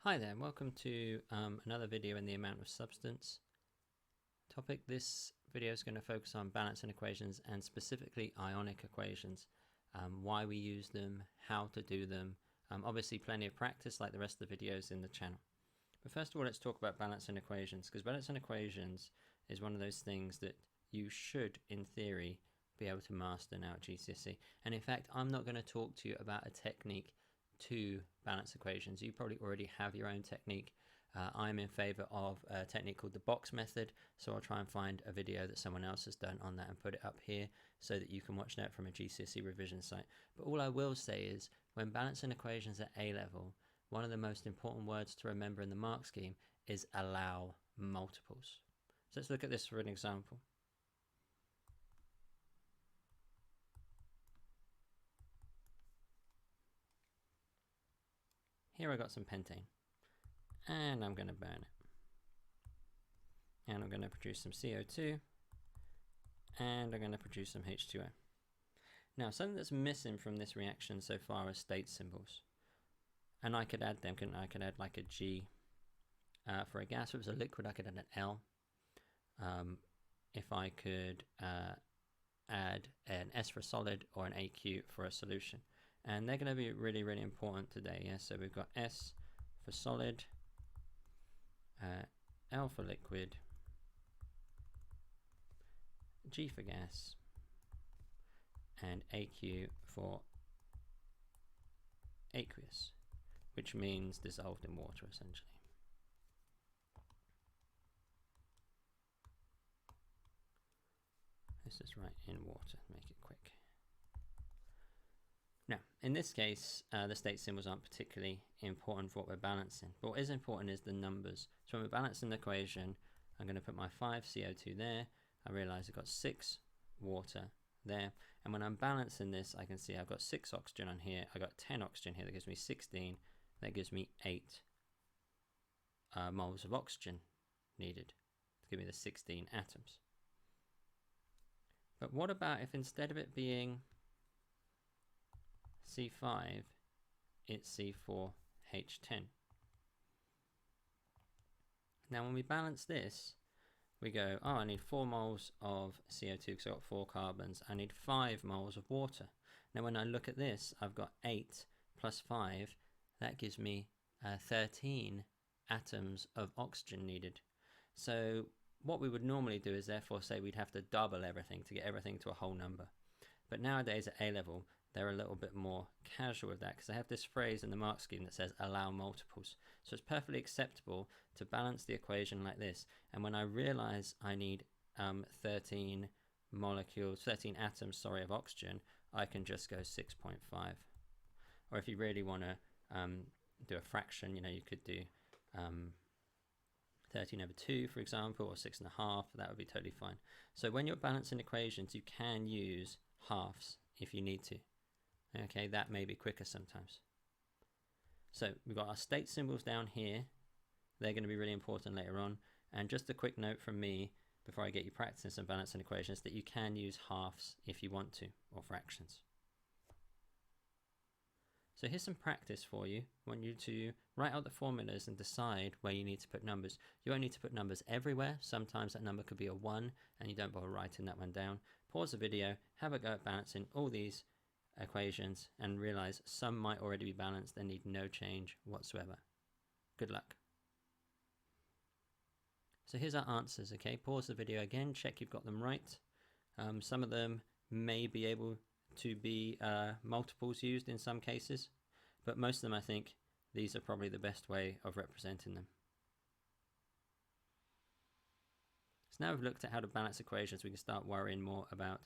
Hi there, welcome to another video in the amount of substance topic. This video is going to focus on balancing equations and specifically ionic equations, why we use them, how to do them, obviously plenty of practice like the rest of the videos in the channel. But first of all, let's talk about balancing equations, because balancing equations is one of those things that you should, in theory, be able to master now at GCSE. And in fact, I'm not going to talk to you about a technique to balance equations. You probably already have your own technique. I'm in favor of a technique called the box method, so I'll try and find a video that someone else has done on that and put it up here so that you can watch that from a GCSE revision site. But all I will say is, when balancing equations at A level, one of the most important words to remember in the mark scheme is allow multiples. So let's look at this for an example. Here I got some pentane, and I'm going to burn it. And I'm going to produce some CO2, and I'm going to produce some H2O. Now, something that's missing from this reaction so far is state symbols. And I could add them, couldn't I? I could add like a G for a gas. If it was a liquid, I could add an L. If I could add an S for a solid or an AQ for a solution. And they're going to be really, really important today. Yeah? So we've got S for solid, L for liquid, G for gas, and AQ for aqueous, which means dissolved in water essentially. Let's just write in water, make it quick. Now, in this case, the state symbols aren't particularly important for what we're balancing, but what is important is the numbers. So when we're balancing the equation, I'm going to put my 5 CO2 there. I realize I've got 6 water there. And when I'm balancing this, I can see I've got 6 oxygen on here. I've got 10 oxygen here. That gives me 16. That gives me 8 moles of oxygen needed to give me the 16 atoms. But what about if instead of it being C5, it's C4H10. Now when we balance this, we go, oh, I need 4 moles of CO2 because I've got 4 carbons. I need 5 moles of water. Now when I look at this, I've got 8 plus 5. That gives me 13 atoms of oxygen needed. So what we would normally do is therefore say we'd have to double everything to get everything to a whole number. But nowadays at A level, they're a little bit more casual with that because they have this phrase in the mark scheme that says allow multiples. So it's perfectly acceptable to balance the equation like this. And when I realize I need 13 atoms, of oxygen, I can just go 6.5. Or if you really want to do a fraction, you could do 13 over 2, for example, or 6.5. That would be totally fine. So when you're balancing equations, you can use halves if you need to. Okay, that may be quicker sometimes. So we've got our state symbols down here. They're going to be really important later on. And just a quick note from me before I get you practicing some balancing equations that you can use halves if you want to, or fractions. So here's some practice for you. I want you to write out the formulas and decide where you need to put numbers. You won't need to put numbers everywhere. Sometimes that number could be a 1 and you don't bother writing that one down. Pause the video, have a go at balancing all these equations and realize some might already be balanced and need no change whatsoever. Good luck. So here's our answers, okay? Pause the video again, check you've got them right. Some of them may be able to be multiples used in some cases, but most of them, I think, these are probably the best way of representing them. So now we've looked at how to balance equations, we can start worrying more about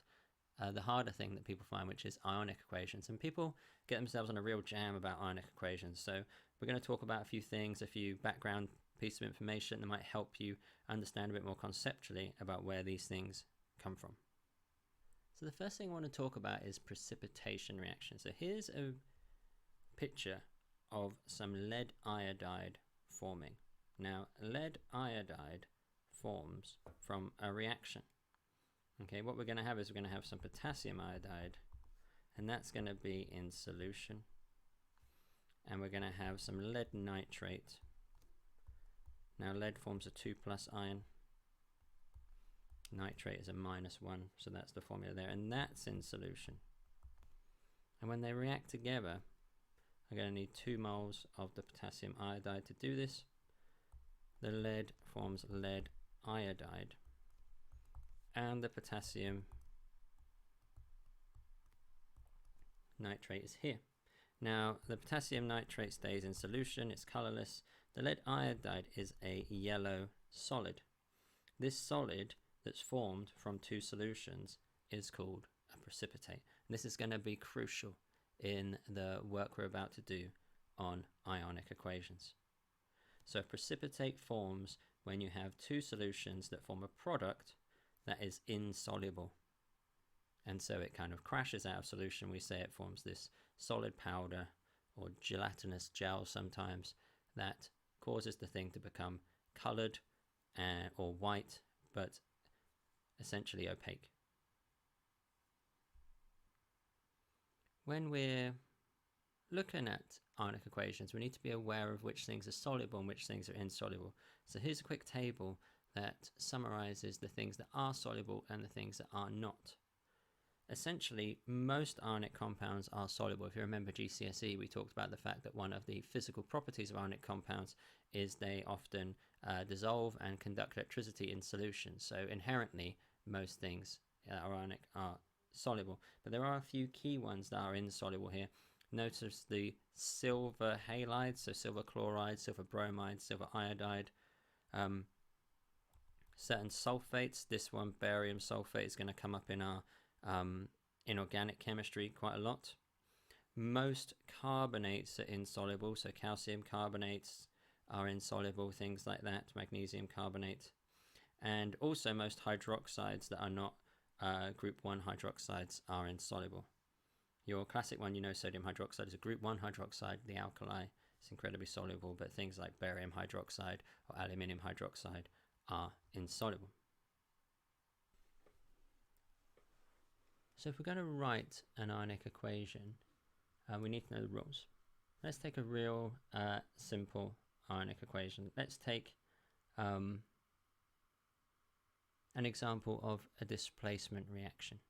the harder thing that people find, which is ionic equations. And people get themselves on a real jam about ionic equations. So we're going to talk about a few things, a few background pieces of information that might help you understand a bit more conceptually about where these things come from. So the first thing I want to talk about is precipitation reaction. So here's a picture of some lead iodide forming. Now, lead iodide forms from a reaction. Okay, what we're going to have is we're going to have some potassium iodide, and that's going to be in solution. And we're going to have some lead nitrate Now lead forms a 2+ ion. Nitrate is a -1, so that's the formula there, and that's in solution. And when they react together, I'm going to need 2 moles of the potassium iodide to do this. The lead forms lead iodide, and the potassium nitrate is here. Now the potassium nitrate stays in solution, it's colorless. The lead iodide is a yellow solid. This solid that's formed from 2 solutions is called a precipitate. And this is going to be crucial in the work we're about to do on ionic equations. So a precipitate forms when you have 2 solutions that form a product that is insoluble. And so it kind of crashes out of solution. We say it forms this solid powder or gelatinous gel sometimes that causes the thing to become colored or white, but essentially opaque. When we're looking at ionic equations, we need to be aware of which things are soluble and which things are insoluble. So here's a quick table that summarizes the things that are soluble and the things that are not. Essentially, most ionic compounds are soluble. If you remember GCSE, we talked about the fact that one of the physical properties of ionic compounds is they often dissolve and conduct electricity in solution. So inherently, most things ionic are soluble. But there are a few key ones that are insoluble here. Notice the silver halides, so silver chloride, silver bromide, silver iodide. Certain sulfates, this one, barium sulfate, is going to come up in our inorganic chemistry quite a lot. Most carbonates are insoluble, so calcium carbonates are insoluble, things like that, magnesium carbonate. And also most hydroxides that are not group 1 hydroxides are insoluble. Your classic one, you know, sodium hydroxide is a group 1 hydroxide, the alkali. It's incredibly soluble, but things like barium hydroxide or aluminium hydroxide are insoluble. So if we're going to write an ionic equation, we need to know the rules. Let's take a real simple ionic equation. Let's take an example of a displacement reaction.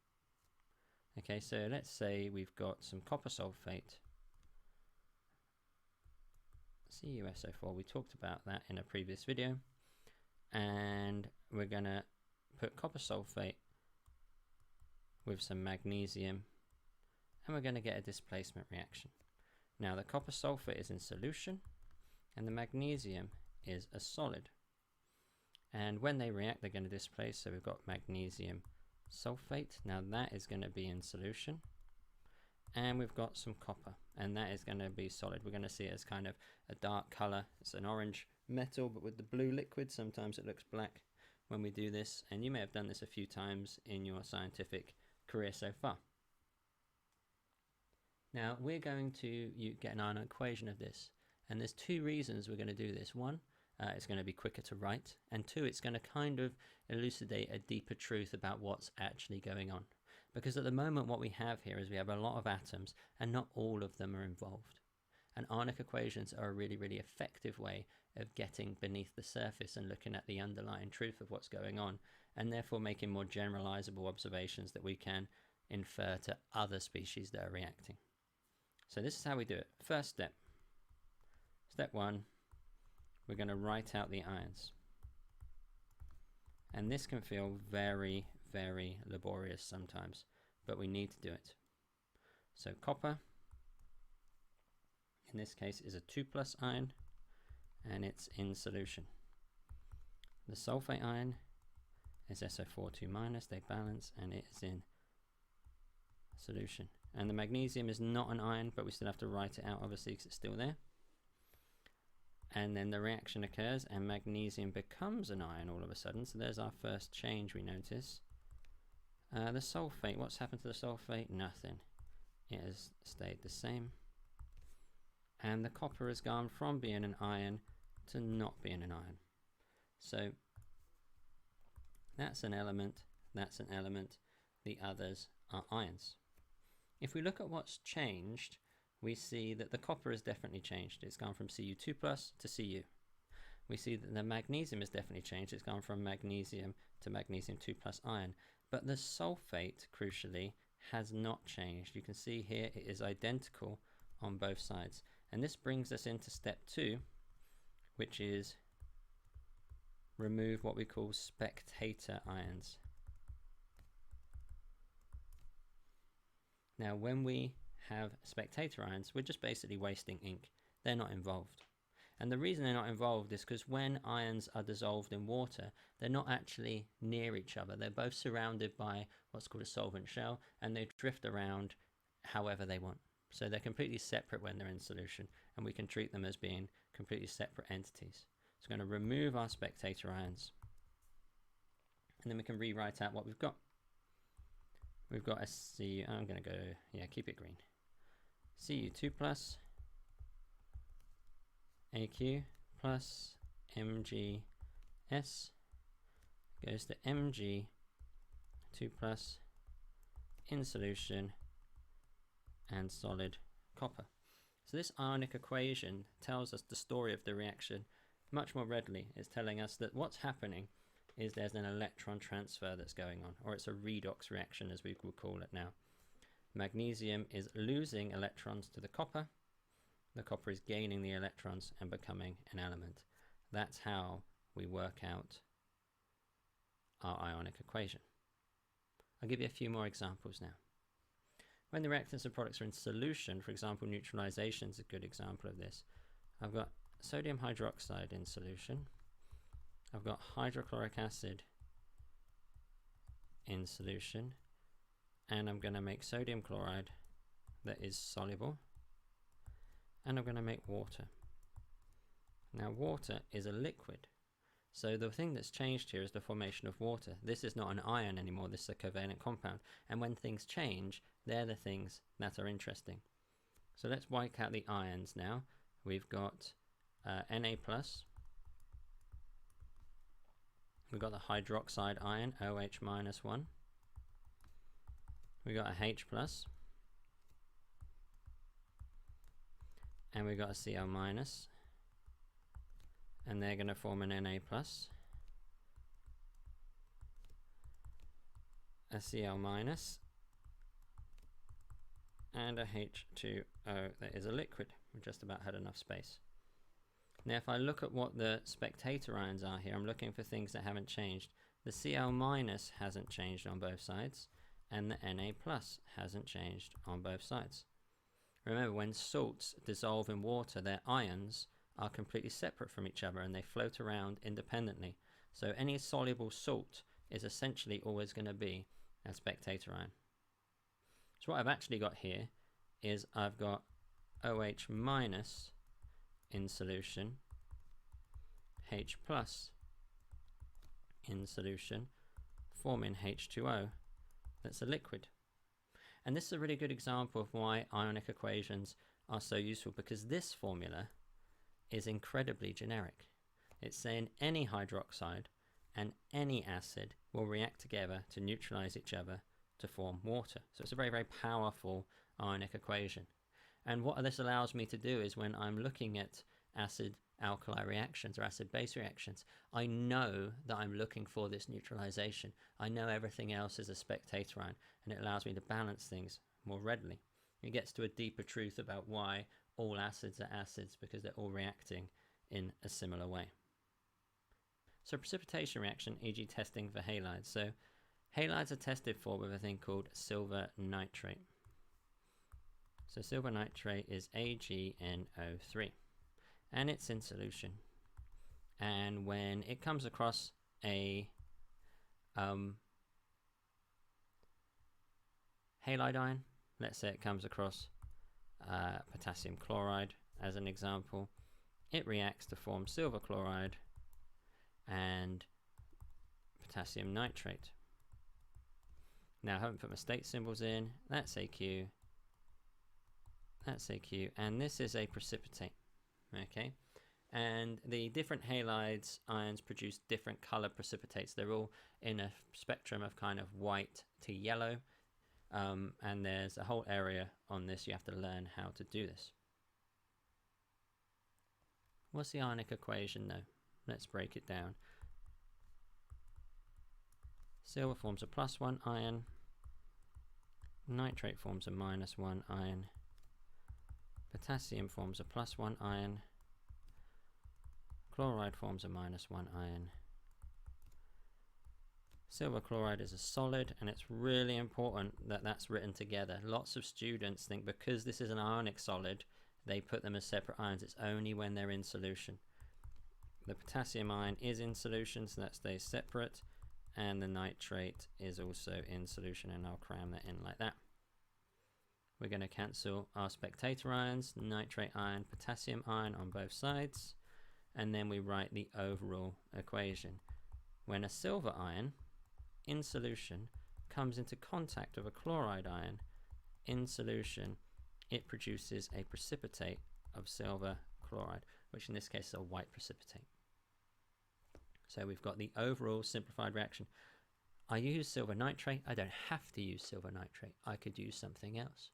Okay, so let's say we've got some copper sulfate, CuSO4. We talked about that in a previous video. And we're going to put copper sulfate with some magnesium, and we're going to get a displacement reaction. Now the copper sulfate is in solution and the magnesium is a solid, and when they react they're going to displace. So we've got magnesium sulfate, now that is going to be in solution, and we've got some copper, and that is going to be solid. We're going to see it as kind of a dark color. It's an orange metal, but with the blue liquid. Sometimes it looks black when we do this, and you may have done this a few times in your scientific career so far. Now we're going to get an ionic equation of this, and there's 2 reasons we're going to do this. One, it's going to be quicker to write, and 2, it's going to kind of elucidate a deeper truth about what's actually going on. Because at the moment what we have here is we have a lot of atoms and not all of them are involved. And ionic equations are a really, really effective way of getting beneath the surface and looking at the underlying truth of what's going on, and therefore making more generalizable observations that we can infer to other species that are reacting. So this is how we do it. First step. Step 1, we're going to write out the ions. And this can feel very, very laborious sometimes, but we need to do it. So copper, in this case, is a 2+ ion, and it's in solution. The sulfate ion is SO4 2-, they balance, and it is in solution. And the magnesium is not an ion, but we still have to write it out obviously because it's still there. And then the reaction occurs and magnesium becomes an ion all of a sudden. So there's our first change we notice. The sulfate, what's happened to the sulfate? Nothing. It has stayed the same. And the copper has gone from being an ion to not being an ion. So that's an element, that's an element, the others are ions. If we look at what's changed, we see that the copper has definitely changed. It's gone from Cu2+ to Cu. we see that the magnesium has definitely changed. It's gone from magnesium to magnesium 2 plus iron. But the sulfate, crucially, has not changed. You can see here it is identical on both sides. And this brings us into step 2, which is remove what we call spectator ions. Now, when we have spectator ions, we're just basically wasting ink. They're not involved. And the reason they're not involved is because when ions are dissolved in water, they're not actually near each other. They're both surrounded by what's called a solvent shell, and they drift around however they want. So they're completely separate when they're in solution, and we can treat them as being completely separate entities. So we're going to remove our spectator ions, and then we can rewrite out what we've got. We've got a Cu, I'm going to go, keep it green. Cu2 plus Aq plus Mgs goes to Mg2 plus in solution and solid copper. So this ionic equation tells us the story of the reaction much more readily. It's telling us that what's happening is there's an electron transfer that's going on, or it's a redox reaction as we would call it now. Magnesium is losing electrons to the copper is gaining the electrons and becoming an element. That's how we work out our ionic equation. I'll give you a few more examples now. When the reactants and products are in solution, for example, neutralization is a good example of this. I've got sodium hydroxide in solution. I've got hydrochloric acid in solution, and I'm going to make sodium chloride that is soluble, and I'm going to make water. Now water is a liquid, so the thing that's changed here is the formation of water. This is not an ion anymore, this is a covalent compound, and when things change, they're the things that are interesting. So let's wipe out the ions now. We've got Na plus, we've got the hydroxide ion, OH minus 1, we've got a H plus, and we've got a Cl minus, and they're going to form an Na plus, a Cl minus, and a H2O that is a liquid. We've just about had enough space. Now if I look at what the spectator ions are here, I'm looking for things that haven't changed. The Cl minus hasn't changed on both sides, and the Na plus hasn't changed on both sides. Remember, when salts dissolve in water, their ions are completely separate from each other and they float around independently. So any soluble salt is essentially always going to be a spectator ion. So what I've actually got here is I've got OH minus in solution, H plus in solution, forming H2O that's a liquid. And this is a really good example of why ionic equations are so useful, because this formula is incredibly generic. It's saying any hydroxide and any acid will react together to neutralize each other to form water. So it's a very, very powerful ionic equation. And what this allows me to do is when I'm looking at acid-alkali reactions or acid-base reactions, I know that I'm looking for this neutralization. I know everything else is a spectator ion, and it allows me to balance things more readily. It gets to a deeper truth about why all acids are acids, because they're all reacting in a similar way. So precipitation reaction, e.g. testing for halides. So halides are tested for with a thing called silver nitrate. So silver nitrate is AgNO3, and it's in solution. And when it comes across a halide ion, let's say it comes across potassium chloride as an example, it reacts to form silver chloride and potassium nitrate. Now I haven't put my state symbols in. That's AQ, that's AQ, and this is a precipitate. Okay, and the different halides ions produce different color precipitates. They're all in a spectrum of kind of white to yellow, and there's a whole area on this. You have to learn how to do this. What's the ionic equation though? Let's break it down. Silver forms a +1 ion. Nitrate forms a -1 ion. Potassium forms a +1 ion. Chloride forms a -1 ion. Silver chloride is a solid, and it's really important that that's written together. Lots of students think because this is an ionic solid, they put them as separate ions. It's only when they're in solution. The potassium ion is in solution, so that stays separate, and the nitrate is also in solution, and I'll cram that in like that. We're going to cancel our spectator ions, nitrate ion, potassium ion on both sides, and then we write the overall equation. When a silver ion in solution comes into contact with a chloride ion in solution, it produces a precipitate of silver chloride, which in this case is a white precipitate. So we've got the overall simplified reaction. I use silver nitrate. I don't have to use silver nitrate. I could use something else.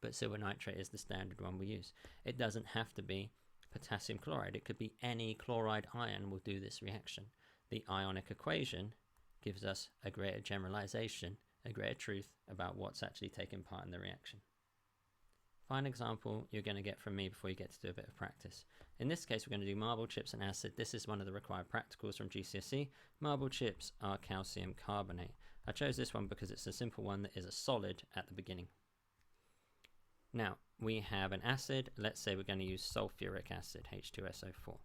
But silver nitrate is the standard one we use. It doesn't have to be potassium chloride. It could be any chloride ion will do this reaction. The ionic equation gives us a greater generalization, a greater truth about what's actually taking part in the reaction. Final example you're going to get from me before you get to do a bit of practice. In this case, we're going to do marble chips and acid. This is one of the required practicals from GCSE. Marble chips are calcium carbonate. I chose this one because it's a simple one that is a solid at the beginning. Now, we have an acid. Let's say we're going to use sulfuric acid, H2SO4.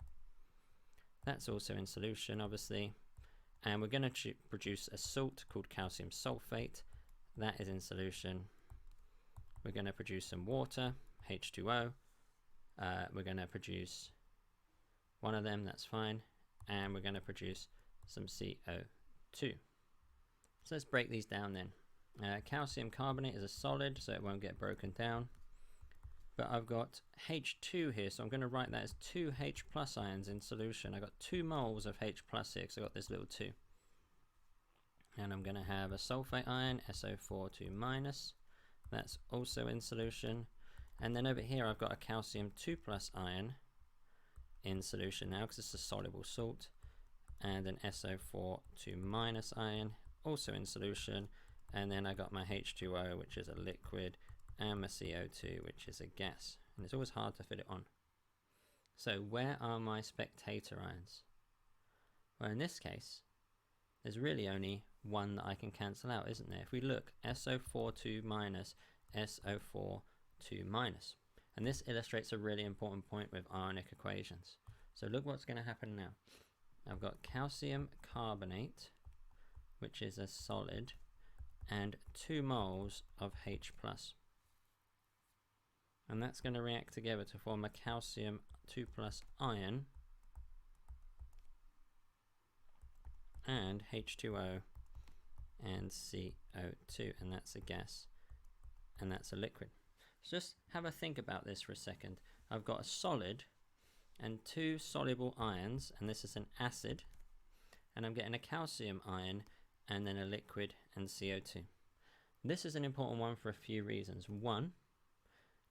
That's also in solution, obviously. And we're going to produce a salt called calcium sulfate. That is in solution. We're going to produce some water, H2O. We're going to produce one of them, that's fine. And we're going to produce some CO2. So let's break these down then. Calcium carbonate is a solid, so it won't get broken down. But I've got H2 here, so I'm going to write that as 2 H plus ions in solution. I've got 2 moles of H plus here, so I've got this little 2. And I'm going to have a sulfate ion, SO4 2 minus. That's also in solution. And then over here I've got a calcium 2 plus ion in solution now because it's a soluble salt. And an SO4 2 minus ion, also in solution. And then I got my H2O, which is a liquid, and my CO2, which is a gas. And it's always hard to fit it on. So where are my spectator ions? Well, in this case, there's really only one that I can cancel out, isn't there? If we look, SO4 2 minus, SO4 2 minus. And this illustrates a really important point with ionic equations. So look what's going to happen now. I've got calcium carbonate, which is a solid, and 2 moles of H plus. And that's going to react together to form a calcium 2 plus ion and H2O and CO2, and that's a gas and that's a liquid. So just have a think about this for a second. I've got a solid and 2 soluble ions, and this is an acid, and I'm getting a calcium ion and then a liquid and CO2. This is an important one for a few reasons. One,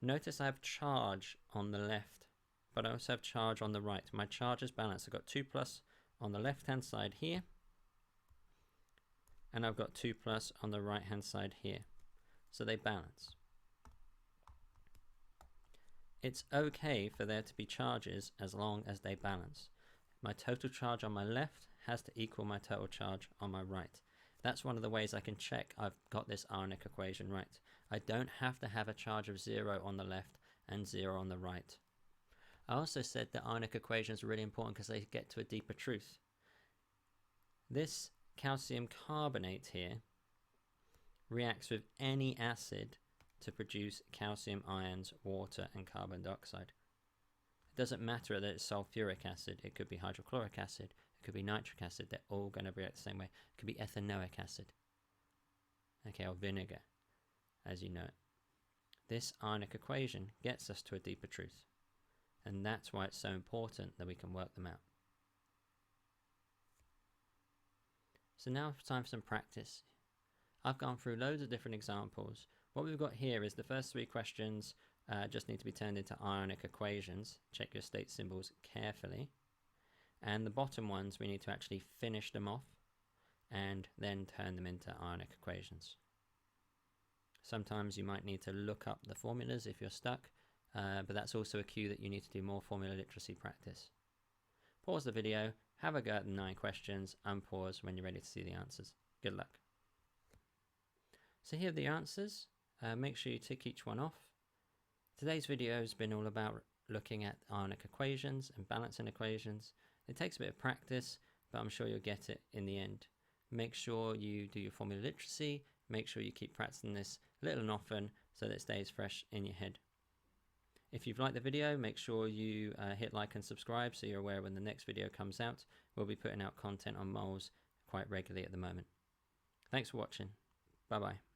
notice I have charge on the left, but I also have charge on the right. My charge is balanced. I've got 2 plus on the left hand side here, and I've got 2 plus on the right hand side here. So they balance. It's okay for there to be charges as long as they balance. My total charge on my left has to equal my total charge on my right. That's one of the ways I can check I've got this ionic equation right. I don't have to have a charge of 0 on the left and 0 on the right. I also said that ionic equations are really important because they get to a deeper truth. This calcium carbonate here reacts with any acid to produce calcium ions, water, and carbon dioxide. It doesn't matter that it's sulfuric acid, it could be hydrochloric acid, it could be nitric acid, they're all going to react the same way. It could be ethanoic acid, okay, or vinegar, as you know it. This ionic equation gets us to a deeper truth, and that's why it's so important that we can work them out. So now it's time for some practice. I've gone through loads of different examples. What we've got here is the first 3 questions just need to be turned into ionic equations. Check your state symbols carefully. and the bottom ones we need to actually finish them off and then turn them into ionic equations. Sometimes you might need to look up the formulas if you're stuck, but that's also a cue that you need to do more formula literacy practice. Pause the video, have a go at the 9 questions, unpause when you're ready to see the answers. Good luck. So here are the answers. Make sure you tick each one off. Today's video has been all about looking at ionic equations and balancing equations. It takes a bit of practice, but I'm sure you'll get it in the end. Make sure you do your formula literacy. Make sure you keep practicing this little and often so that it stays fresh in your head. If you've liked the video, make sure you hit like and subscribe so you're aware when the next video comes out. We'll be putting out content on moles quite regularly at the moment. Thanks for watching. Bye bye.